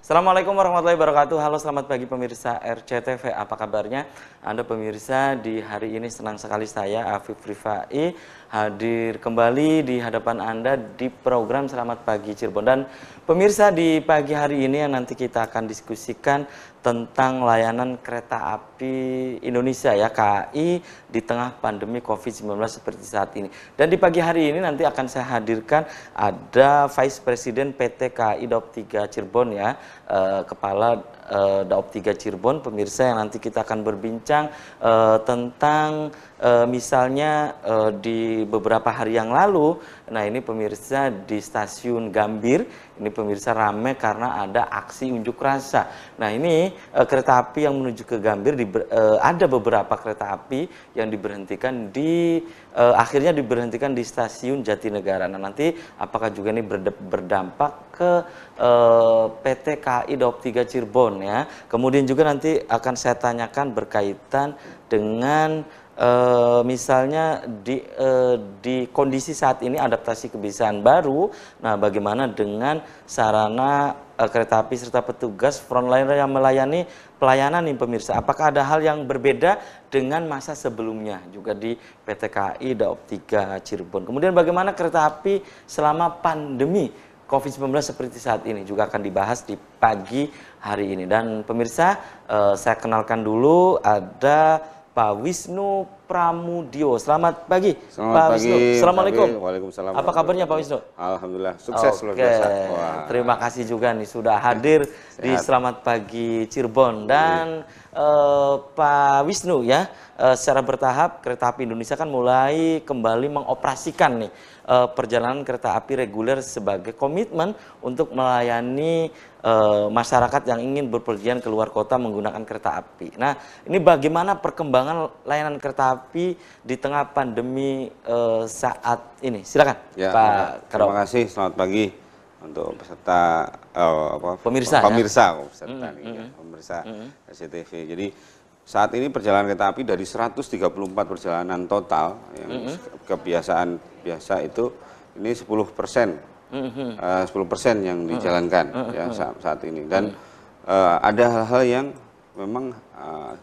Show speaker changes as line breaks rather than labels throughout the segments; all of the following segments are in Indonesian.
Assalamualaikum warahmatullahi wabarakatuh. Halo, selamat pagi pemirsa RCTV. Apa kabarnya? Anda pemirsa, di hari ini senang sekali saya, Afif Rifai, hadir kembali di hadapan Anda di program Selamat Pagi Cirebon. Dan pemirsa, di pagi hari ini yang nanti kita akan diskusikan tentang layanan kereta api Indonesia ya, KAI, di tengah pandemi COVID-19 seperti saat ini. Dan di pagi hari ini nanti akan saya hadirkan ada Vice President PT KAI Daob 3 Cirebon ya, Kepala Daob 3 Cirebon, pemirsa, yang nanti kita akan berbincang tentang misalnya di beberapa hari yang lalu, nah ini pemirsa di stasiun Gambir, ini pemirsa rame karena ada aksi unjuk rasa. Nah ini kereta api yang menuju ke Gambir, ada beberapa kereta api yang diberhentikan akhirnya diberhentikan di stasiun Jatinegara. Nah nanti apakah juga ini berdampak ke PT KAI Daob 3 Cirebon ya. Kemudian juga nanti akan saya tanyakan berkaitan dengan misalnya di kondisi saat ini adaptasi kebiasaan baru. Nah, bagaimana dengan sarana kereta api serta petugas frontliner yang melayani pelayanan nih pemirsa? Apakah ada hal yang berbeda dengan masa sebelumnya juga di PT KAI Daob 3 Cirebon? Kemudian bagaimana kereta api selama pandemi COVID-19 seperti saat ini juga akan dibahas di pagi hari ini. Dan pemirsa, saya kenalkan dulu ada Pak Wisnu Pramudio. Selamat pagi, Pak Wisnu. Assalamualaikum.
Waalaikumsalam.
Apa kabarnya Pak Wisnu?
Alhamdulillah, sukses luar biasa.
Terima kasih juga nih sudah hadir di Selamat Pagi Cirebon. Dan Pak Wisnu ya, secara bertahap kereta api Indonesia kan mulai kembali mengoperasikan nih perjalanan kereta api reguler sebagai komitmen untuk melayani masyarakat yang ingin berpergian keluar kota menggunakan kereta api. Nah, ini bagaimana perkembangan layanan kereta api di tengah pandemi saat ini? Silakan,
ya,
Pak Karo.
Terima kasih. Selamat pagi untuk peserta
pemirsa
RCTV. Jadi saat ini perjalanan kereta api dari 134 perjalanan total yang kebiasaan biasa itu ini 10%. 10% yang dijalankan ya saat ini, dan ada hal-hal yang memang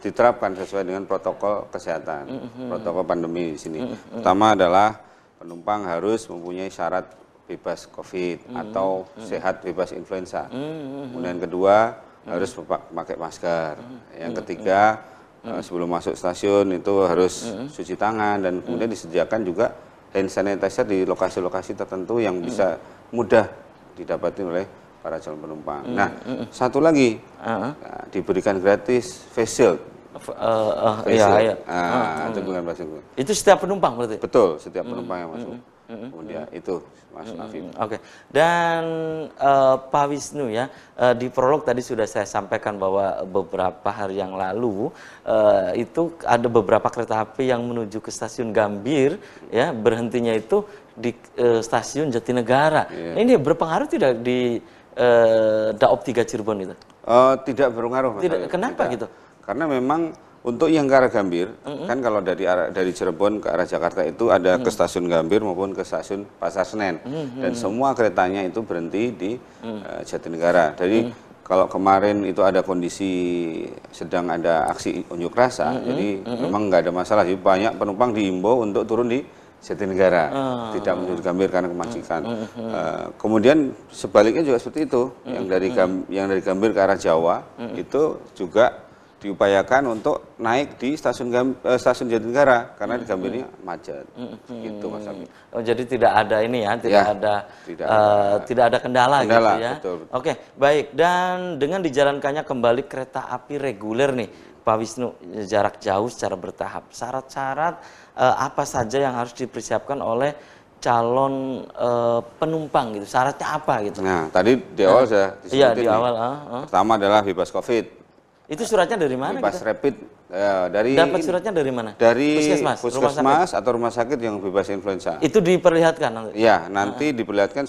diterapkan sesuai dengan protokol kesehatan, protokol pandemi di sini. Pertama adalah penumpang harus mempunyai syarat bebas COVID atau sehat bebas influenza. Kemudian kedua harus memakai masker. Yang ketiga sebelum masuk stasiun itu harus cuci tangan, dan kemudian disediakan juga hand sanitizer di lokasi-lokasi tertentu yang bisa mudah didapati oleh para calon penumpang. Nah, satu lagi diberikan gratis face shield.
Itu setiap penumpang berarti?
Betul, setiap penumpang yang masuk. Kemudian itu Mas Afif.
Oke. Dan Pak Wisnu ya, di prolog tadi sudah saya sampaikan bahwa beberapa hari yang lalu itu ada beberapa kereta api yang menuju ke stasiun Gambir ya, berhentinya itu di stasiun Jatinegara. Nah, ini berpengaruh tidak di Daob 3 Cirebon itu?
Tidak berpengaruh.
Kenapa gitu?
Karena memang untuk yang ke arah Gambir, kan kalau dari Cirebon ke arah Jakarta itu ada ke stasiun Gambir maupun ke stasiun Pasar Senen, dan semua keretanya itu berhenti di Jatinegara. Jadi kalau kemarin itu ada kondisi sedang ada aksi unjuk rasa, jadi memang nggak ada masalah. Jadi banyak penumpang diimbau untuk turun di Jatinegara, tidak menuju Gambir karena kemacetan. Kemudian sebaliknya juga seperti itu, yang dari Gambir ke arah Jawa itu juga diupayakan untuk naik di stasiun Jatinegara karena di Gambirnya macet. Gitu Mas Abi.
Oh, jadi tidak ada ini ya, tidak ada kendala gitu ya.
Betul.
Oke, baik. Dan dengan dijalankannya kembali kereta api reguler nih, Pak Wisnu, jarak jauh secara bertahap, syarat-syarat apa saja yang harus dipersiapkan oleh calon penumpang gitu? Syaratnya apa gitu?
Nah, tadi di awal saya disebutin.
Iya, di awal.
Pertama adalah bebas COVID.
Itu suratnya dari mana?
Bebas
gitu?
rapid
Dapat suratnya dari mana?
Dari puskesmas atau rumah sakit yang bebas influenza.
Itu diperlihatkan nanti?
Iya, nanti diperlihatkan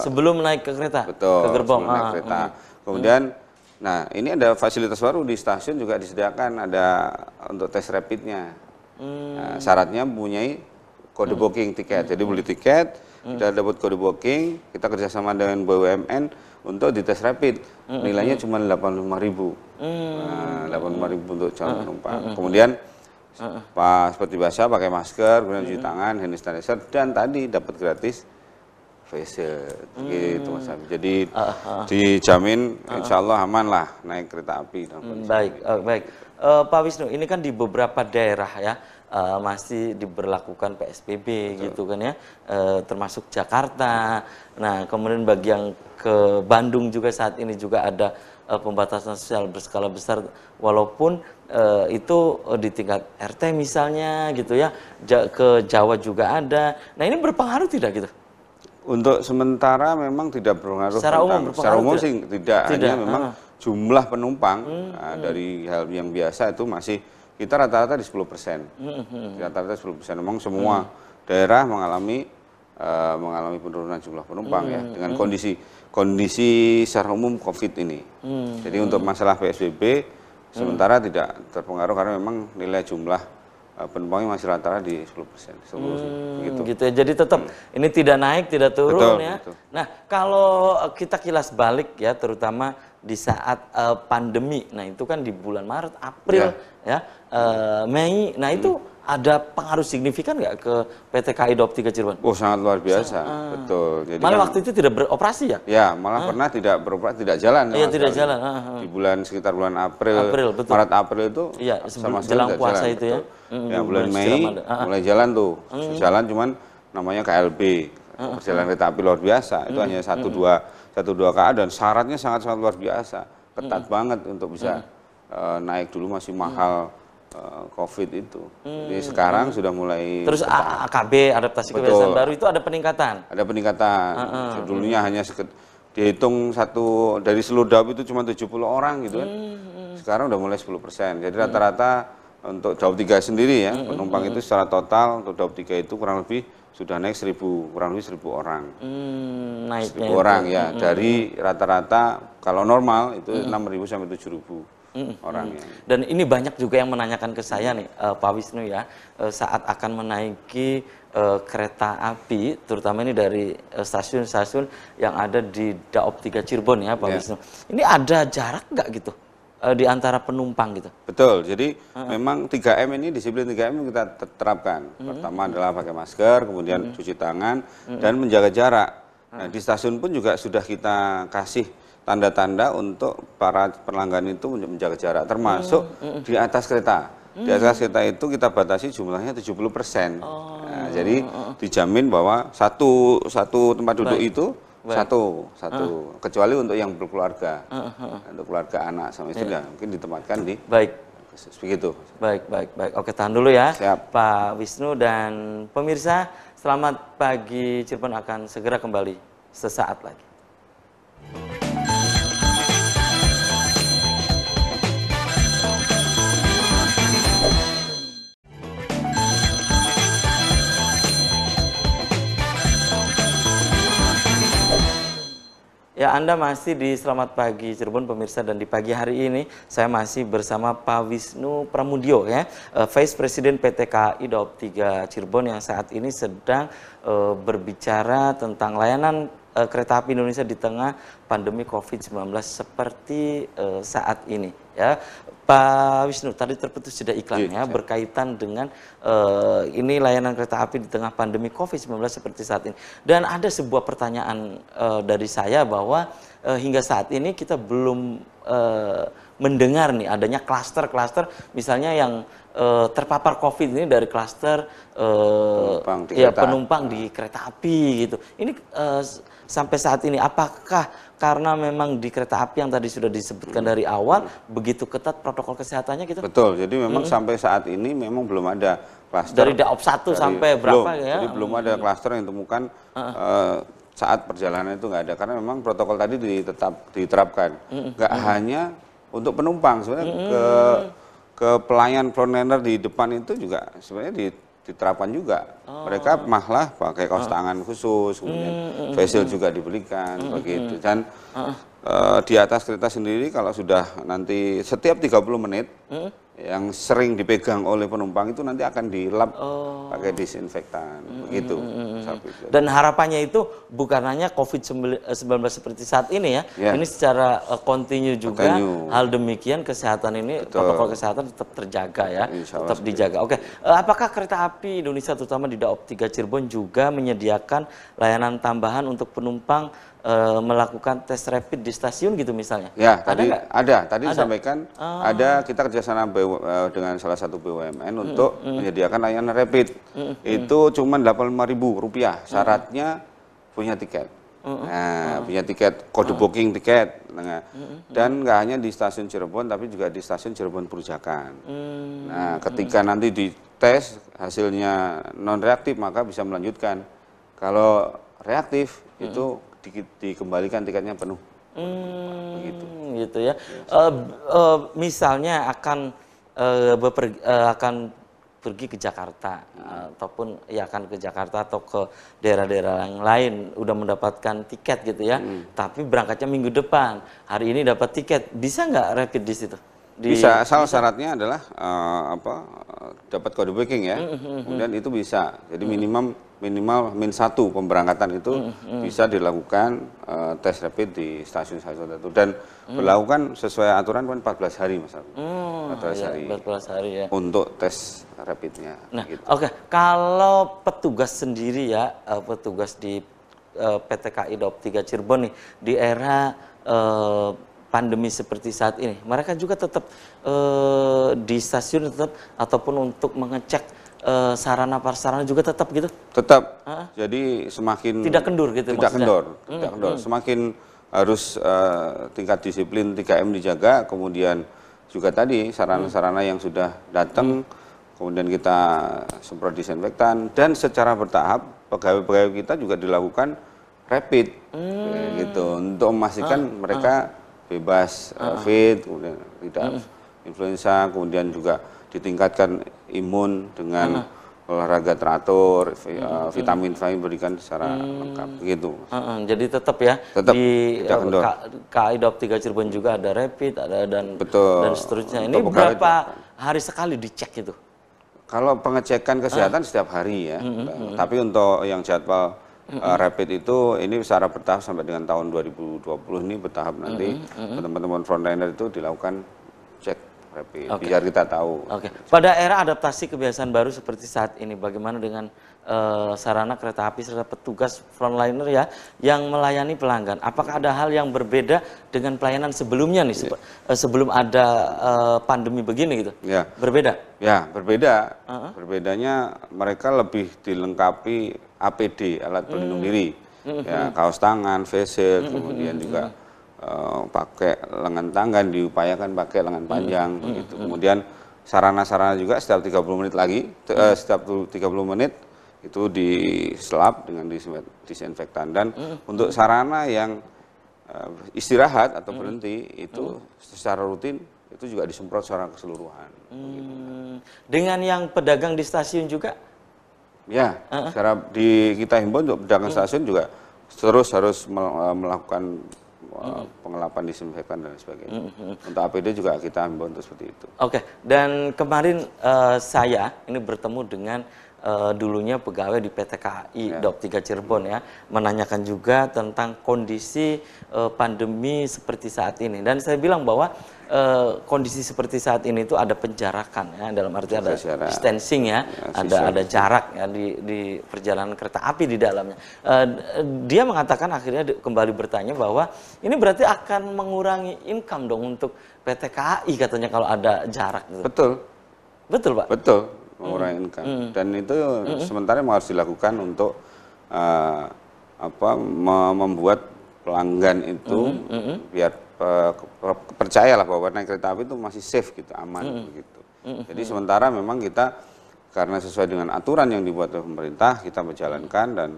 sebelum naik ke kereta?
Betul,
ke gerbong.
Sebelum naik kereta. Kemudian, nah ini ada fasilitas baru di stasiun juga disediakan, ada untuk tes rapidnya. Nah, syaratnya mempunyai kode booking tiket. Jadi beli tiket, kita dapat kode booking, kita kerjasama dengan BUMN untuk dites rapid. Nilainya cuma 85.000. Nah, 85.000 untuk calon penumpang. Kemudian pas seperti biasa pakai masker, kemudian cuci tangan, hand sanitizer, dan tadi dapat gratis facial gitu Mas Habib. Jadi dijamin insya Allah aman lah naik kereta api.
Baik, baik. Pak Wisnu, ini kan di beberapa daerah ya masih diberlakukan PSBB gitu kan ya, termasuk Jakarta. Nah, kemudian bagi yang ke Bandung juga saat ini juga ada pembatasan sosial berskala besar, walaupun itu di tingkat RT misalnya gitu ya, ke Jawa juga ada. Nah, ini berpengaruh tidak gitu?
Untuk sementara memang tidak berpengaruh. Secara umum sih tidak. Hanya memang jumlah penumpang dari hal yang biasa itu masih kita rata-rata di 10%. Rata-rata 10%. Memang semua daerah mengalami penurunan jumlah penumpang ya dengan kondisi secara umum COVID ini. Jadi untuk masalah PSBB sementara tidak terpengaruh karena memang nilai jumlah penumpangnya masih rata-rata di 10%.
Gitu ya. Jadi tetap ini tidak naik, tidak turun. Betul, ya. Betul. Nah, kalau kita kilas balik ya, terutama di saat pandemi. Nah, itu kan di bulan Maret, April, Mei. Nah, itu ada pengaruh signifikan nggak ke PT KAI Daob 3 Cirebon?
Oh, sangat luar biasa. Betul. Jadi
malah waktu itu tidak beroperasi ya?
Ya, malah pernah tidak beroperasi, tidak jalan.
Iya, tidak jalan.
Di sekitar bulan April betul. Maret April itu sama sekali
jelang puasa
jalan,
itu betul.
Ya. Bulan Mei mulai jalan tuh. Jalan cuman namanya KLB. Perjalanan kereta api luar biasa. Itu hanya 1-2 KA dan syaratnya sangat-sangat luar biasa. Ketat banget untuk bisa naik, dulu masih mahal. COVID itu. Jadi sekarang sudah mulai. Terus
AKB, adaptasi kebiasaan baru, itu ada peningkatan?
Ada peningkatan. Dulunya hanya dihitung dari seluruh Daob itu cuma 70 orang gitu kan. Sekarang udah mulai 10%. Jadi rata-rata untuk Daob 3 sendiri ya, penumpang itu secara total untuk Daob 3 itu kurang lebih sudah naik kurang lebih 1.000 orang. 1.000 orang ya. Dari rata-rata kalau normal itu 6.000 sampai 7.000. Orangnya.
Dan ini banyak juga yang menanyakan ke saya nih, Pak Wisnu ya, saat akan menaiki kereta api, terutama ini dari stasiun-stasiun yang ada di Daob 3 Cirebon ya, Pak Wisnu. Ini ada jarak nggak gitu di antara penumpang gitu?
Betul. Jadi memang 3M ini, disiplin 3M kita terapkan. Pertama adalah pakai masker, kemudian cuci tangan dan menjaga jarak. Nah, di stasiun pun juga sudah kita kasih tanda-tanda untuk para pelanggan itu menjaga jarak, termasuk di atas kereta. Di atas kereta itu kita batasi jumlahnya 70%. Nah, jadi dijamin bahwa satu tempat duduk itu satu, kecuali untuk yang berkeluarga, untuk keluarga anak sama istri, mungkin ditempatkan di begitu.
Baik. Oke, tahan dulu ya.
Siap.
Pak Wisnu dan pemirsa, selamat pagi Cirebon akan segera kembali sesaat lagi. Ya, Anda masih di Selamat Pagi Cirebon pemirsa, dan di pagi hari ini saya masih bersama Pak Wisnu Pramudio ya, Vice President PT KAI Daob 3 Cirebon yang saat ini sedang berbicara tentang layanan kereta api Indonesia di tengah pandemi COVID-19 seperti saat ini ya. Pak Wisnu, tadi terputus jeda iklan ya, berkaitan dengan ini layanan kereta api di tengah pandemi COVID-19 seperti saat ini. Dan ada sebuah pertanyaan dari saya bahwa hingga saat ini kita belum mendengar nih adanya klaster-klaster misalnya yang terpapar COVID ini dari klaster penumpang di kereta api gitu. Ini sampai saat ini apakah karena memang di kereta api yang tadi sudah disebutkan dari awal begitu ketat protokol kesehatannya gitu?
Betul. Jadi memang sampai saat ini memang belum ada klaster.
Dari Daob 1 sampai berapa ya?
Jadi belum ada klaster yang ditemukan saat perjalanan itu nggak ada, karena memang protokol tadi tetap diterapkan. Nggak hanya untuk penumpang, sebenarnya ke pelayan frontliner di depan itu juga sebenarnya diterapkan juga. Mereka malah pakai kaos tangan khusus, kemudian face shield juga diberikan begitu. Dan di atas kereta sendiri kalau sudah nanti setiap 30 menit yang sering dipegang oleh penumpang itu nanti akan dilap pakai disinfektan begitu.
Dan harapannya itu bukan hanya COVID-19 seperti saat ini ya, ini secara kontinu juga. Hal demikian kesehatan ini, protokol kesehatan tetap terjaga ya, tetap dijaga. Oke, apakah kereta api Indonesia terutama di Daop 3 Cirebon juga menyediakan layanan tambahan untuk penumpang melakukan tes rapid di stasiun gitu misalnya?
Ya, tadi disampaikan ada, kita kerjasama dengan salah satu BUMN untuk menyediakan layanan rapid. Itu cuma Rp85.000, syaratnya punya tiket. Nah, punya tiket, kode booking tiket. Nah, dan nggak hanya di stasiun Cirebon, tapi juga di stasiun Cirebon Perujakan. Nah, ketika nanti dites hasilnya non reaktif, maka bisa melanjutkan. Kalau reaktif itu dikembalikan tiketnya penuh.
Gitu ya. Misalnya akan pergi ke Jakarta ataupun ya akan ke Jakarta atau ke daerah-daerah yang lain, udah mendapatkan tiket gitu ya, tapi berangkatnya minggu depan, hari ini dapat tiket, bisa nggak rapid di situ?
Bisa, asal syaratnya adalah dapat kode booking ya, kemudian itu bisa. Jadi minimal -1 pemberangkatan itu bisa dilakukan tes rapid di stasiun-stasiun tertentu dan berlakukan sesuai aturan kan 14 hari Mas. 14 hari ya. Untuk tes rapidnya.
Nah,
gitu.
Oke. Kalau petugas sendiri ya, petugas di PT KAI Daop 3 Cirebon nih di era pandemi seperti saat ini, mereka juga tetap di stasiun tetap ataupun untuk mengecek sarana prasarana juga tetap gitu?
Tetap. Jadi semakin
tidak kendur gitu
tidak kendor, tidak kendor. Semakin harus tingkat disiplin 3M dijaga, kemudian juga tadi sarana-sarana yang sudah datang, kemudian kita semprot disinfektan dan secara bertahap pegawai-pegawai kita juga dilakukan rapid gitu untuk memastikan mereka bebas COVID, kemudian tidak influenza, kemudian juga ditingkatkan imun dengan olahraga teratur, vitamin berikan secara lengkap begitu.
Jadi tetap ya
tetap
di KAI Daop 3 Cirebon juga ada rapid, dan seterusnya. Ini berapa hari sekali dicek itu?
Kalau pengecekan kesehatan setiap hari ya. Tapi untuk yang jadwal rapid itu ini secara bertahap sampai dengan tahun 2020 ini bertahap nanti teman-teman frontliner itu dilakukan cek rapid biar kita tahu.
Pada era adaptasi kebiasaan baru seperti saat ini, bagaimana dengan sarana kereta api serta petugas frontliner ya yang melayani pelanggan? Apakah ada hal yang berbeda dengan pelayanan sebelumnya nih sebelum ada pandemi begini gitu?
Ya.
Berbeda?
Ya, berbeda. Berbedanya mereka lebih dilengkapi APD, alat pelindung diri. Ya, kaos tangan, face shield, kemudian juga pakai lengan tangan, diupayakan pakai lengan panjang begitu. Kemudian sarana-sarana juga setiap 30 menit lagi, setiap 30 menit itu diselap dengan disinfektan. Dan untuk sarana yang istirahat atau berhenti itu secara rutin itu juga disemprot secara keseluruhan. Begitu.
Dengan yang pedagang di stasiun juga?
Ya, secara kita himbau untuk pedagang stasiun juga terus harus melakukan pengelapan disinfektan dan sebagainya. Untuk APD juga kita himbau untuk seperti itu.
Dan kemarin saya ini bertemu dengan dulunya pegawai di PT KAI Daop 3 Cirebon ya, menanyakan juga tentang kondisi pandemi seperti saat ini, dan saya bilang bahwa kondisi seperti saat ini itu ada penjarakan ya, dalam arti ada distancing ya, ada jarak ya di perjalanan kereta api di dalamnya. Dia mengatakan akhirnya kembali bertanya bahwa ini berarti akan mengurangi income dong untuk PT KAI katanya kalau ada jarak gitu. Betul Pak? Betul,
mengurangi income. Dan itu sementara harus dilakukan untuk membuat pelanggan itu biar percayalah bahwa naik kereta api itu masih safe gitu, aman begitu. Jadi sementara memang kita karena sesuai dengan aturan yang dibuat oleh pemerintah kita menjalankan dan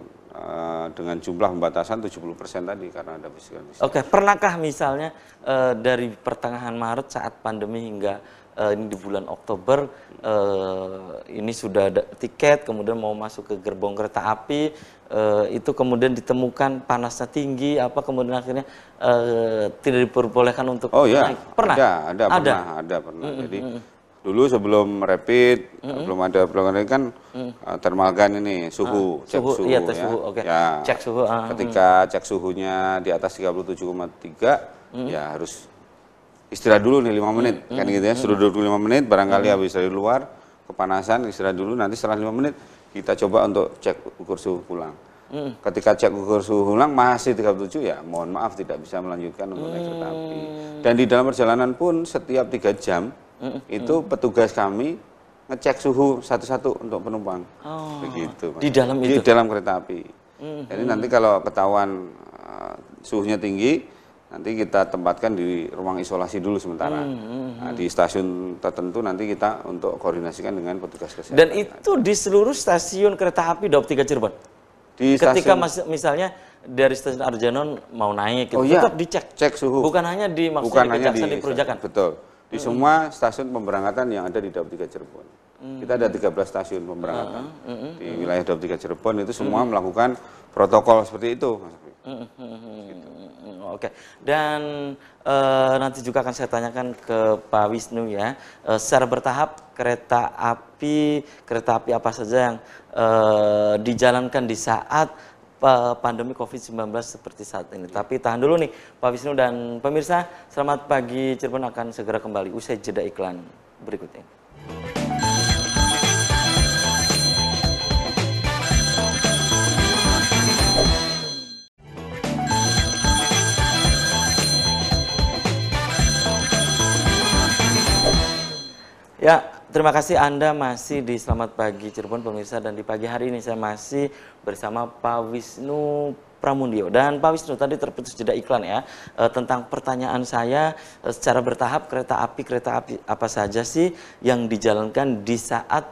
dengan jumlah pembatasan 70% tadi karena ada physical distancing.
Pernahkah misalnya dari pertengahan Maret saat pandemi hingga ini di bulan Oktober ini sudah ada tiket, kemudian mau masuk ke gerbong kereta api, itu kemudian ditemukan panasnya tinggi, kemudian akhirnya tidak diperbolehkan untuk naik?
Pernah? Ada pernah. Jadi dulu sebelum rapid, belum ada ini kan thermal gun ini, suhu, cek suhu,
iya, tes
ya.
suhu, oke.
Ya,
Cek suhu.
ketika cek suhunya di atas 37,3, ya harus istirahat dulu nih 5 menit, kan gitu ya, suruh duduk 5 menit, barangkali habis dari luar, kepanasan, istirahat dulu, nanti setelah 5 menit, kita coba untuk cek ukur suhu ulang. Ketika cek ukur suhu ulang masih 37, ya mohon maaf tidak bisa melanjutkan untuk naik kereta api. Dan di dalam perjalanan pun setiap 3 jam, itu petugas kami ngecek suhu satu-satu untuk penumpang. Begitu.
Di dalam itu?
Di dalam kereta api. Jadi nanti kalau ketahuan suhunya tinggi, nanti kita tempatkan di ruang isolasi dulu sementara. Nah, di stasiun tertentu nanti kita untuk koordinasikan dengan petugas kesehatan.
Dan itu di seluruh stasiun kereta api Daup 3 Cirebon?
Di
Ketika
stasiun,
misalnya dari stasiun Arjanon mau naik, gitu,
Oh iya,
tetap dicek?
cek suhu.
Bukan hanya di
Bukan
maksudnya
hanya
di Kejaksaan di Perujakan?
Betul. Di semua stasiun pemberangkatan yang ada di Daup 3 Cirebon. Kita ada 13 stasiun pemberangkatan. Di wilayah Daup 3 Cirebon itu semua melakukan protokol seperti itu, Mas Afif.
Oke, dan nanti juga akan saya tanyakan ke Pak Wisnu ya, secara bertahap kereta api apa saja yang dijalankan di saat pandemi COVID-19 seperti saat ini. Tapi tahan dulu nih Pak Wisnu dan pemirsa, selamat pagi Cirebon akan segera kembali usai jeda iklan berikut ini. Ya, terima kasih Anda masih di Selamat Pagi Cirebon pemirsa, dan di pagi hari ini saya masih bersama Pak Wisnu Pramundio. Dan Pak Wisnu, tadi terputus jeda iklan ya, tentang pertanyaan saya secara bertahap kereta api apa saja sih yang dijalankan di saat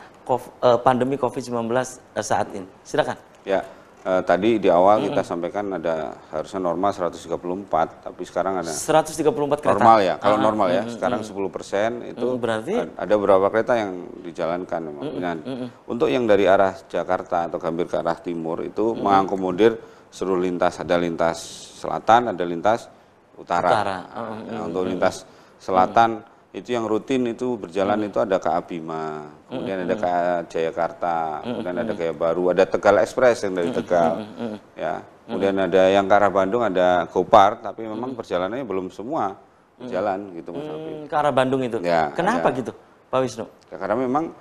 pandemi COVID-19 saat ini. Silakan.
Ya, tadi di awal kita sampaikan ada harusnya normal 134, tapi sekarang ada
134 kereta.
normal ya. Kalau normal ya, sekarang 10% itu
berarti
ada beberapa kereta yang dijalankan memang. Dan untuk yang dari arah Jakarta atau Gambir ke arah timur itu mengakomodir seluruh lintas, ada lintas selatan, ada lintas utara. Nah, untuk lintas selatan itu yang rutin itu berjalan itu ada KA Bima, kemudian ada KA Jayakarta, kemudian ada Gaya Baru, ada Tegal Express yang dari Tegal, ya. Kemudian ada yang ke arah Bandung ada Gopar, tapi memang perjalanannya belum semua berjalan gitu Mas Alvin.
ke arah Bandung itu.
Ya,
Kenapa
ada.
gitu, Pak Wisnu?
Ya, karena memang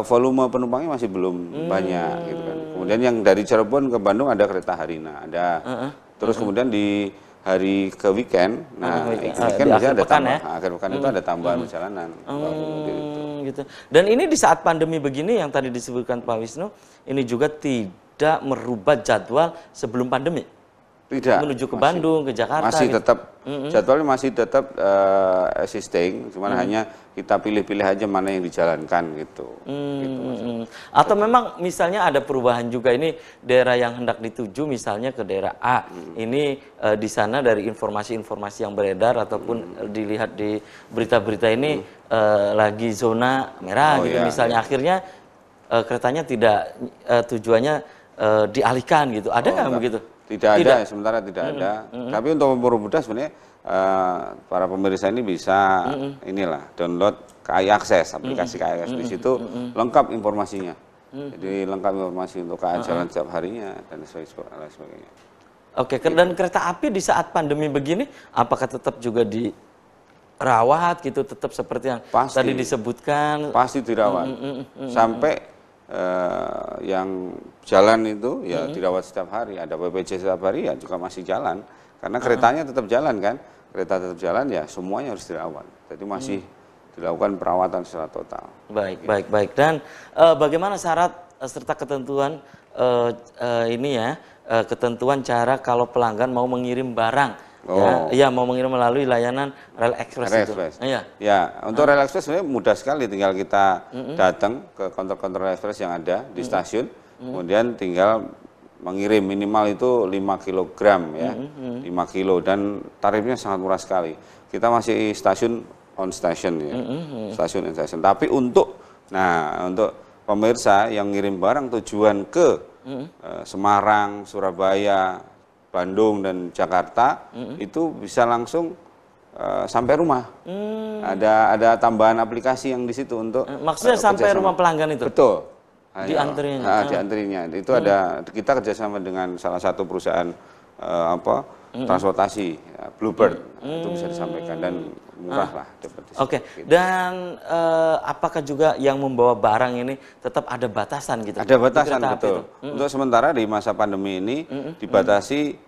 volume penumpangnya masih belum banyak gitu kan. Kemudian yang dari Cirebon ke Bandung ada kereta Harina, ada. Terus kemudian di hari ke weekend, weekend biasanya ada
pekan
tambah,
ya?
akhir pekan itu ada tambahan perjalanan.
Gitu. Dan ini di saat pandemi begini yang tadi disebutkan Pak Wisnu, ini juga tidak merubah jadwal sebelum pandemi.
Tidak.
Menuju ke Bandung, ke Jakarta.
Masih
gitu.
tetap jadwalnya masih tetap existing, cuman hanya kita pilih-pilih aja mana yang dijalankan gitu.
Atau memang misalnya ada perubahan juga, ini daerah yang hendak dituju misalnya ke daerah A, ini di sana dari informasi-informasi yang beredar ataupun dilihat di berita-berita ini lagi zona merah gitu misalnya, akhirnya keretanya tidak tujuannya dialihkan gitu. Ada nggak begitu?
Tidak ada, sementara tidak ada. Tapi untuk mempermudah sebenarnya para pemirsa ini bisa inilah download KAI Akses, aplikasi KAI Akses. Di situ lengkap informasinya. Jadi lengkap informasi untuk KAI jalan setiap harinya dan sebagainya.
Oke, dan kereta api di saat pandemi begini, apakah tetap juga dirawat gitu, tetap seperti yang tadi disebutkan?
Pasti dirawat. Sampai yang jalan itu ya dirawat setiap hari, ada PPJ setiap hari ya juga masih jalan, karena keretanya tetap jalan kan, kereta tetap jalan ya semuanya harus dirawat, jadi masih dilakukan perawatan secara total.
Baik. Dan bagaimana syarat serta ketentuan ini ya, ketentuan cara kalau pelanggan mau mengirim barang? Ya, mau mengirim melalui layanan Rel Express itu.
Ya, untuk Rel Express sebenarnya mudah sekali, tinggal kita datang ke counter-counter Rel Express yang ada di stasiun, kemudian tinggal mengirim minimal itu 5 kg ya, 5 kilo, dan tarifnya sangat murah sekali. Kita masih stasiun on station ya, stasiun on station. Tapi untuk pemirsa yang ngirim barang tujuan ke Semarang, Surabaya, Bandung dan Jakarta itu bisa langsung sampai rumah. Ada tambahan aplikasi yang di situ untuk
maksudnya sampai rumah pelanggan itu?
Betul.
Diantrinya.
Diantrinya. Itu kita kerjasama dengan salah satu perusahaan transportasi, Bluebird. Itu bisa disampaikan dan murah lah.
Oke. Dan apakah juga yang membawa barang ini tetap ada batasan gitu?
Ada batasan, betul. Untuk sementara di masa pandemi ini dibatasi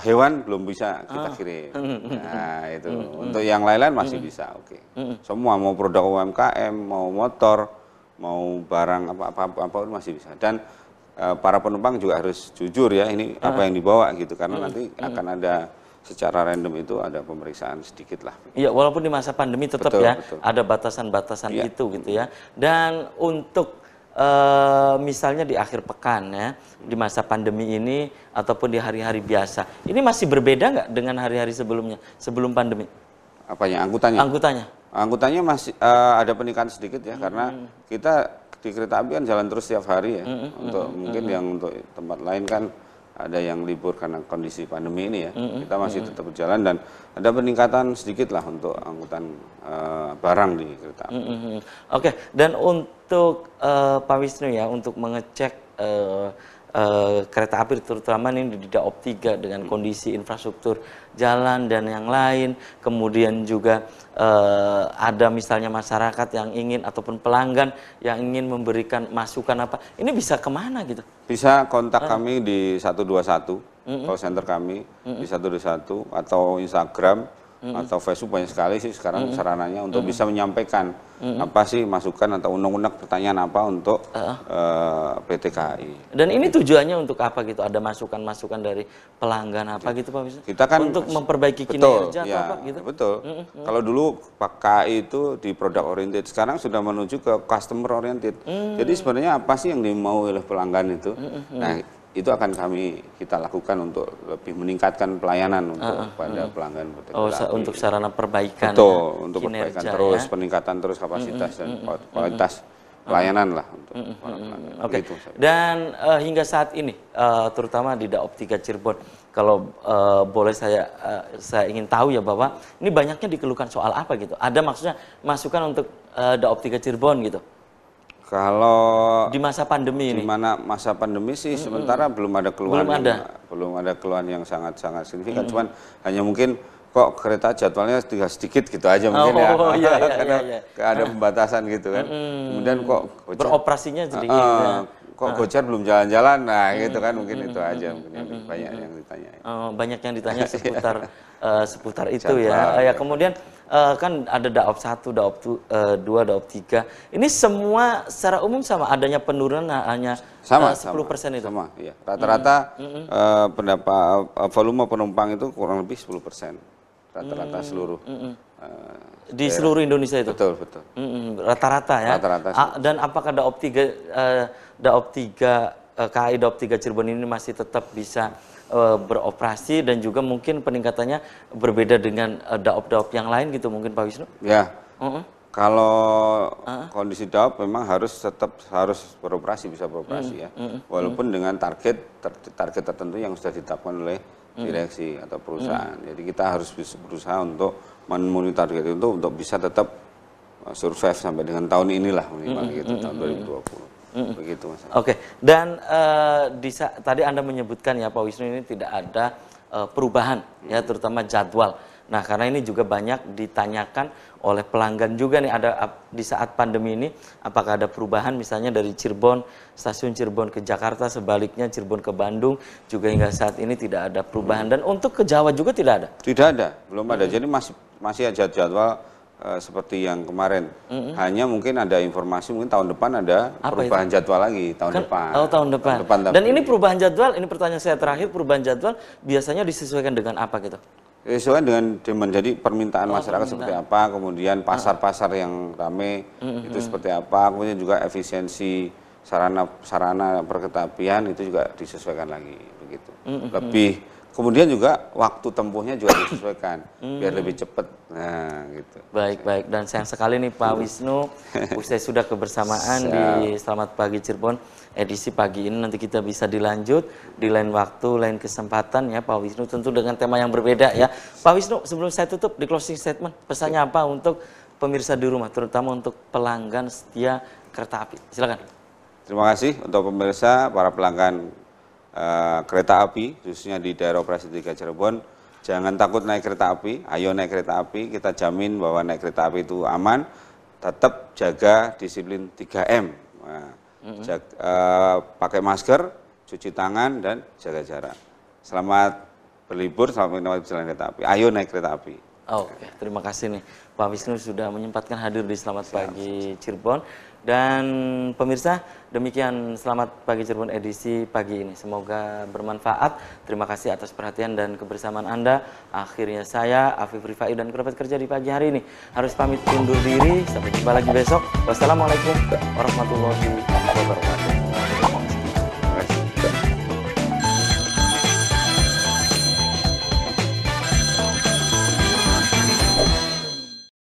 hewan belum bisa kita kirim. Nah, itu. Untuk yang lain-lain masih bisa, oke. Semua mau produk UMKM, mau motor, mau barang apa masih bisa. Dan para penumpang juga harus jujur ya, ini apa yang dibawa gitu, karena nanti akan ada secara random itu ada pemeriksaan sedikit lah.
Iya, walaupun di masa pandemi tetap betul. Ada batasan-batasan itu gitu ya. Dan untuk misalnya di akhir pekan ya, di masa pandemi ini ataupun di hari-hari biasa, ini masih berbeda nggak dengan hari-hari sebelumnya, sebelum pandemi?
Apanya? Angkutannya? Angkutannya masih ada peningkatan sedikit ya, karena kita di kereta api kan jalan terus setiap hari ya. Mungkin yang untuk tempat lain kan ada yang libur karena kondisi pandemi ini ya. Kita masih tetap berjalan dan ada peningkatan sedikit lah untuk angkutan barang di kereta api.
Oke, dan untuk Pak Wisnu ya, untuk mengecek kereta api terutama ini di Daop 3 dengan kondisi infrastruktur jalan dan yang lain, kemudian juga ada misalnya masyarakat yang ingin ataupun pelanggan yang ingin memberikan masukan apa, ini bisa kemana gitu?
Bisa kontak kami di 121, call center kami di 121 atau Instagram atau Facebook, banyak sekali sih sekarang sarananya untuk bisa menyampaikan apa sih masukan atau unek-unek pertanyaan apa untuk PT KAI.
Dan ini tujuannya untuk apa gitu? Ada masukan-masukan dari pelanggan apa gitu Pak Wisnu?
Kita kan
untuk memperbaiki kinerja atau apa gitu?
Betul. Kalau dulu Pak KAI itu di product oriented, sekarang sudah menuju ke customer oriented. Jadi sebenarnya apa sih yang dimau oleh pelanggan itu? Nah, itu akan kita lakukan untuk lebih meningkatkan pelayanan untuk pada pelanggan.
Untuk sarana perbaikan.
Betul, untuk perbaikan terus, peningkatan terus kapasitas dan kualitas pelayanan lah untuk para pelanggan.
Oke. Gitu, dan hingga saat ini, terutama di Daop 3 Cirebon, kalau boleh saya ingin tahu ya bahwa ini banyaknya dikeluhkan soal apa gitu? Ada maksudnya masukan untuk Daop 3 Cirebon gitu?
Kalau
di masa pandemi ini,
di mana masa pandemi sih sementara belum ada keluhan, belum ada keluhan yang sangat signifikan. Cuman hanya mungkin kok kereta jadwalnya tinggal sedikit gitu aja mungkin ya, karena ada pembatasan gitu kan. Kemudian kok
beroperasinya sedikit.
Kok Gojek belum jalan-jalan, nah gitu kan, mungkin itu aja mungkin yang banyak yang ditanya.
Banyak yang ditanya seputar itu ya. Ya kemudian kan ada Daop 1, Daop 2, Daop 3. Ini semua secara umum sama, adanya penurunan hanya 10% itu?
Sama, iya. Rata-rata volume penumpang itu kurang lebih 10%. Rata-rata seluruh.
Di seluruh Indonesia itu?
Betul.
Rata-rata ya?
Rata-rata.
Dan apakah Daop 3, KAI Daop 3 Cirebon ini masih tetap bisa beroperasi dan juga mungkin peningkatannya berbeda dengan daop-daop yang lain gitu mungkin Pak Wisnu?
Ya, kalau kondisi daop memang tetap harus bisa beroperasi ya, walaupun dengan target tertentu yang sudah ditetapkan oleh direksi atau perusahaan. Jadi kita harus berusaha untuk memenuhi target itu untuk bisa tetap survive sampai dengan tahun inilah minimal gitu, tahun 2020. Begitu Mas.
Oke, dan tadi Anda menyebutkan ya Pak Wisnu ini tidak ada perubahan ya, terutama jadwal. Nah, karena ini juga banyak ditanyakan oleh pelanggan juga nih, ada di saat pandemi ini apakah ada perubahan misalnya dari stasiun Cirebon ke Jakarta, sebaliknya Cirebon ke Bandung juga hingga saat ini tidak ada perubahan. Dan untuk ke Jawa juga tidak ada?
Tidak ada, belum ada. Jadi masih ada jadwal seperti yang kemarin. Hanya mungkin ada informasi mungkin tahun depan ada perubahan jadwal lagi depan.
Oh, tahun depan. Dan ini perubahan jadwal, ini pertanyaan saya terakhir, perubahan jadwal biasanya disesuaikan dengan apa gitu?
Sesuai dengan jadi permintaan masyarakat seperti apa, kemudian pasar-pasar yang ramai itu seperti apa, kemudian juga efisiensi sarana perkereta apian itu juga disesuaikan lagi begitu. Lebih Kemudian juga waktu tempuhnya juga disesuaikan biar lebih cepat. Nah, gitu.
Baik. Dan sayang sekali nih Pak Wisnu, usai sudah kebersamaan di Selamat Pagi Cirebon edisi pagi ini. Nanti kita bisa dilanjut di lain waktu, lain kesempatan ya Pak Wisnu, tentu dengan tema yang berbeda ya. Pak Wisnu, sebelum saya tutup di closing statement, pesannya apa untuk pemirsa di rumah, terutama untuk pelanggan setia kereta api? Silakan.
Terima kasih untuk pemirsa, para pelanggan kereta api, khususnya di daerah operasi 3 Cirebon. Jangan takut naik kereta api, ayo naik kereta api, kita jamin bahwa naik kereta api itu aman, tetap jaga disiplin 3M. Nah, pakai masker, cuci tangan, dan jaga jarak. Selamat berlibur, selamat menikmati perjalanan kereta api. Ayo naik kereta api.
Oke, terima kasih nih Pak Wisnu sudah menyempatkan hadir di Selamat Pagi Cirebon. Dan pemirsa, demikian Selamat Pagi Cirebon edisi pagi ini. Semoga bermanfaat. Terima kasih atas perhatian dan kebersamaan Anda. Akhirnya saya, Afif Rifai, dan kerabat kerja di pagi hari ini harus pamit undur diri. Sampai jumpa lagi besok. Wassalamualaikum warahmatullahi wabarakatuh.